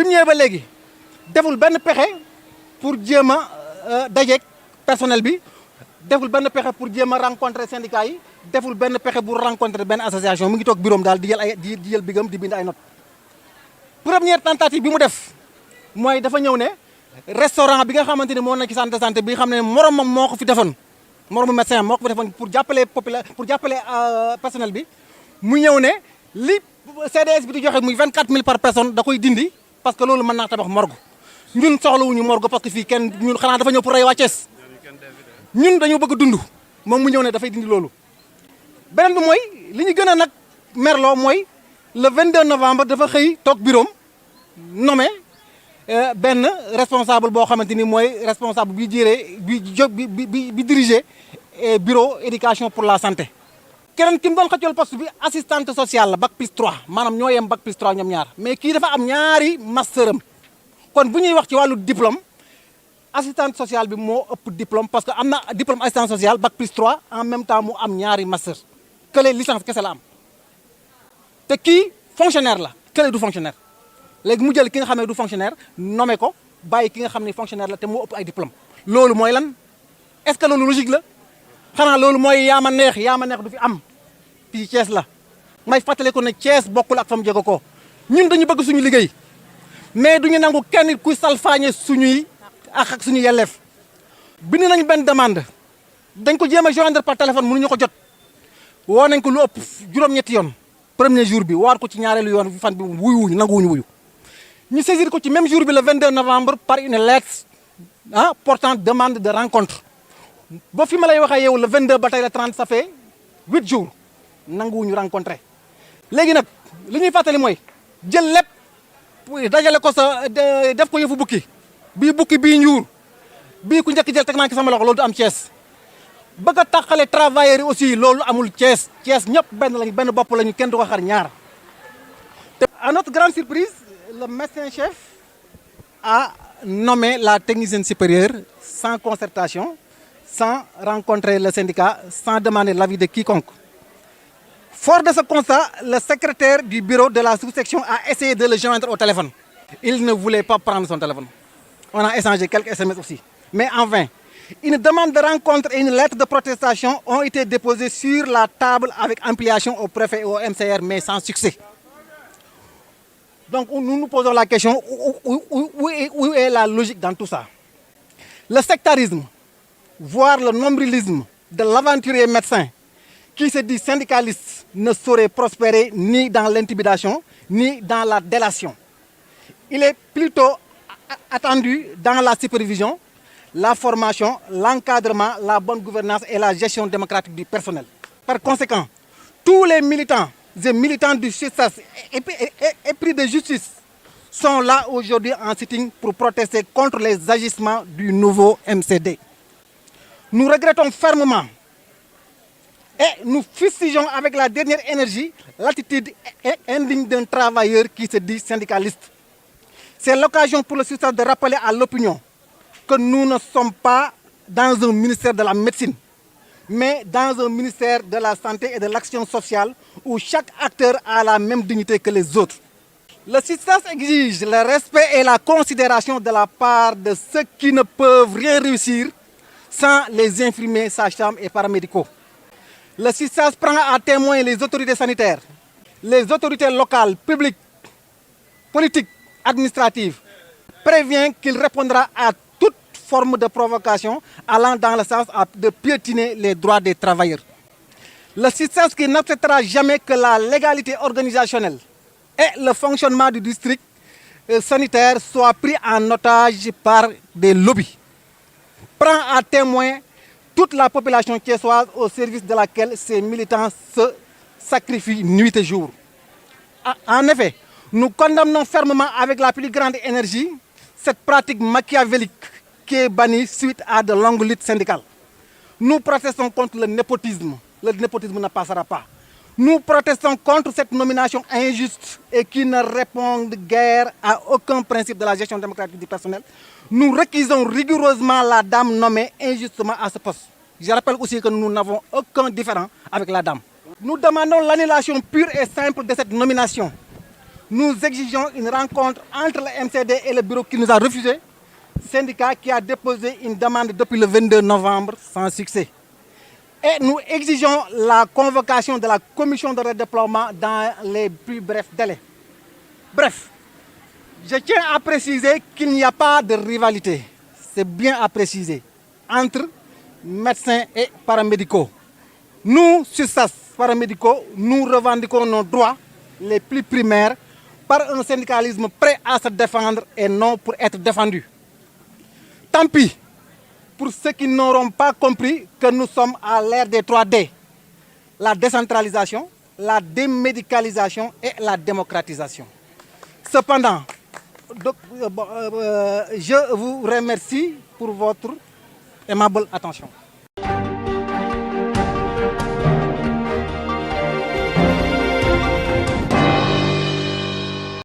ñëwee ba léegi deful benn pexe pour jéem a dajeeg personnel bi deful benn pexe pour jéem a rencontrer syndicat yi deful benn pexe pour rencontrer benn association mu ngi toog bureau daal di jël ay di jël bigam di bind ay notes. Première tentative bi mu def mooy dafa ñëw ne restaurant bi nga xamante ni moo nekk ci centre de santé bi nga xam ne moromam moo ko fi defoon moromu médecin moo ko fi defoon pour jàppale personnel bi mu ñëw ne li CDS bi di joxe muy 24000 par personne da koy dindi parce que loolu mën naa tabax morgue ñun soxlawuñu morgue parce que fii kenn ñun xanaa dafa ñëw pour rey waa Thiès ñun dañoo bëgg dund moom mu ñëw ne dafay dindi loolu. beneen bi mooy li ñu gën a nag merloo mooy le 22 novembre dafa xëy toog bureau nommé benn responsable boo xamante ni mooy responsable bi jiree bi diriger bureau éducation pour la santé. keneen ki mu doon xëccool poste bi assistante sociale la bac plus 3 maanaam ñoo yem bac plus 3 ñoom ñaar mais kii dafa am ñaari master am kon bu ñuy wax ci wàllu diplôme assistante sociale bi moo ëpp diplôme parce que am na diplôme assistante sociale bac plus 3 en même temps mu am ñaari master kële licence kese la am te kii fonctionnaire la kële du fonctionnaire léegi mu jël ki nga xam ne du fonctionnaire nommé ko bàyyi ki nga xam ne fonctionnaire la te moo ëpp ay diplôme loolu mooy lan est-ce que loolu logique la xanaa loolu mooy yaama neex du fi am fii Thiès la may fàttali ko ne Thiès bokkul ak fa mu jóge ko ñun dañu bëgg suñu liggéey mais duñu nangu kenn kuy salfaañe suñuy ak suñu yelleef bind nañ benn demande dañ ko jéem a joindre par téléphone mënuñu ko jot woo nañ ko lu ëpp juróom-ñetti yoon premier jour bi waar ko ci ñaareelu yoon fan bi wuyuwuñu nanguwuñu wuyu ñu saisir ko ci même jour bi le 22 novembre par une lettre portant demande de rencontre ba fi ma lay waxee yow le 22 ba tey le 30 ça fait 8 jours nanguwuñu rencontré léegi nag li ñuy fàttali mooy jël lépp dajale ko sa def ko yëfu bukki bii bukki bii njuur bii ku njëkk jël teg naa ko sama loxo loolu du am Thiès bëgg a tàqale travailleurs yi aussi loolu amul Thiès ñëpp benn lañu benn bopp lañu kenn du ko xar ñaar. te à notre grande surprise le médecin chef a nommé la technicienne supérieure sans concertation sans rencontrer le syndicat sans demander l'avis de quiconque. Fort de ce constat, le secrétaire du bureau de la sous-section a essayé de le joindre au téléphone. Il ne voulait pas prendre son téléphone. On a échangé quelques SMS aussi, mais en vain. Une demande de rencontre et une lettre de protestation ont été déposées sur la table avec ampliation au préfet et au MCR, mais sans succès. Donc nous nous posons la question, où est la logique dans tout ça? Le sectarisme, voire le nombrilisme de l'aventurier médecin qui se dit syndicaliste ne saurait prospérer ni dans l'intimidation, ni dans la délation. Il est plutôt attendu dans la supervision, la formation, l'encadrement, la bonne gouvernance et la gestion démocratique du personnel. Par conséquent, tous les militants et militantes du CISAS épris de justice sont là aujourd'hui en sitting pour protester contre les agissements du nouveau MCD. Nous regrettons fermement et nous fustigeons avec la dernière énergie l'attitude indigne d'un travailleur qui se dit syndicaliste. C'est l'occasion pour le CISAS de rappeler à l'opinion que nous ne sommes pas dans un ministère de la médecine, mais dans un ministère de la santé et de l'action sociale où chaque acteur a la même dignité que les autres. Le CISAS exige le respect et la considération de la part de ceux qui ne peuvent rien réussir sans les infirmiers, sages-femmes et paramédicaux. Le CISAS prend à témoin les autorités sanitaires, les autorités locales, publiques, politiques, administratives, prévient qu'il répondra à toute forme de provocation allant dans le sens de piétiner les droits des travailleurs. Le CISAS qui n'acceptera jamais que la légalité organisationnelle et le fonctionnement du district sanitaire soient pris en otage par des lobbies, prend à témoin toute la population thiessoise au service de laquelle ces militants se sacrifient nuit et jour. En effet, nous condamnons fermement avec la plus grande énergie cette pratique machiavélique qui est bannie suite à de longues luttes syndicales. Nous protestons contre le népotisme. Le népotisme ne passera pas. Nous protestons contre cette nomination injuste et qui ne répond guère à aucun principe de la gestion démocratique du personnel. Nous réquisons rigoureusement la dame nommée injustement à ce poste. Je rappelle aussi que nous n'avons aucun différend avec la dame. Nous demandons l'annulation pure et simple de cette nomination. nous exigeons une rencontre entre le MCD et le bureau qui nous a refusé, syndicat qui a déposé une demande depuis le 22 novembre sans succès. Et nous exigeons la convocation de la commission de redéploiement dans les plus brefs délais. Bref, je tiens à préciser qu'il n'y a pas de rivalité, c'est bien à préciser, entre médecins et paramédicaux. Nous, SUTSAS paramédicaux, nous revendiquons nos droits les plus primaires par un syndicalisme prêt à se défendre et non pour être défendu. Tant pis pour ceux qui n'auront pas compris que nous sommes à l'ère des 3D. La décentralisation, la démédicalisation et la démocratisation. Cependant, je vous remercie pour votre aimable attention.